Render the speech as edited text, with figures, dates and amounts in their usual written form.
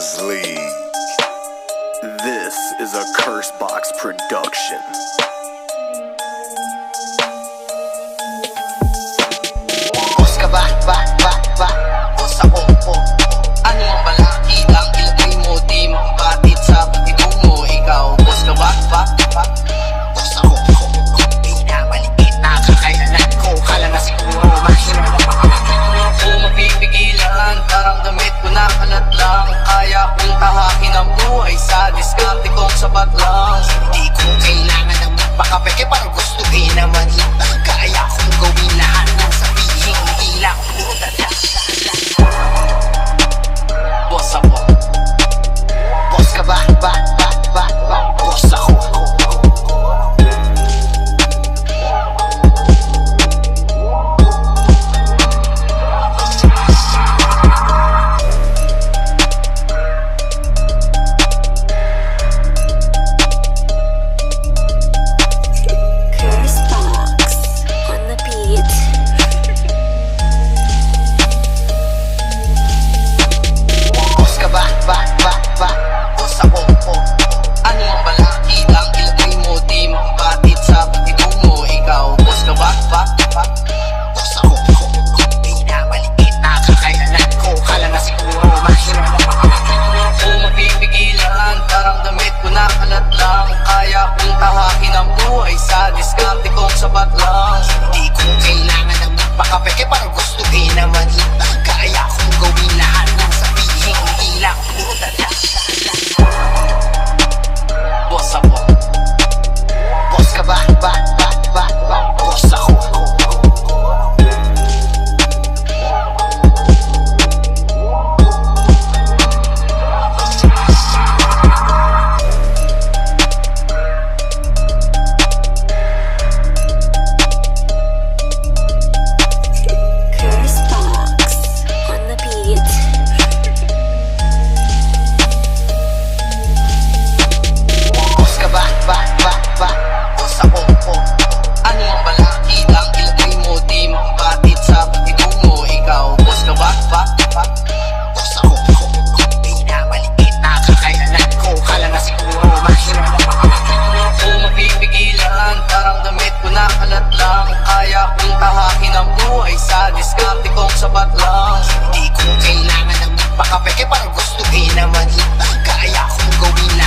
Kings League. This is a Cursebox production. Boss ka ba? Boss ako po. Ano ang balakid ang ilagay mo? Di makapatid sa patibong mo. Ikaw, boss ka ba? Boss ako po. Pinamaliit na kakayanan ko. Kala na siguro mahina. Kung mapipigilan, parang damit ko na kalat lang. Kaya kong tahakin ang buhay sa diskarte kong sapat lang. Hindi ko kailangan ng magpakapeke para gustuhin naman kita. Kaya kong gawin lahat ng sabihin. Ilang puta. Boss ako. Boss ka ba? Boss ako. Boss ako po. Ano ang balakid ang ilagay mo? Di makapatid sa patibong mo. Ikaw, boss ka ba? Boss ako po. Pinamaliit na kakayanan ko. Kala na siguro mahina. Kung mapipigilan, parang damit ko na kalat lang. Kaya kong tahakin ang buhay sa diskarte kong sapat lang. Hindi ko kailangan ng magpakapeke para gustuhin naman kita. Kaya kong gawin lahat ng sabihin. Ilang puta. Boss ako. Boss ka ba? Boss ako. Boss ako po. Ano ang balakid ang ilagay mo? Di makapatid sa patibong mo. Ikaw, boss ka ba? Boss ako po. Pinamaliit na kakayanan ko. Kala na siguro mahina. Kung mapipigilan, parang damit ko na kalat lang. Kaya kong tahakin ang buhay sa diskarte kong sapat lang. Hindi ko kailangan ng magpakapeke para gustuhin naman kita. Kaya kong gawin lahat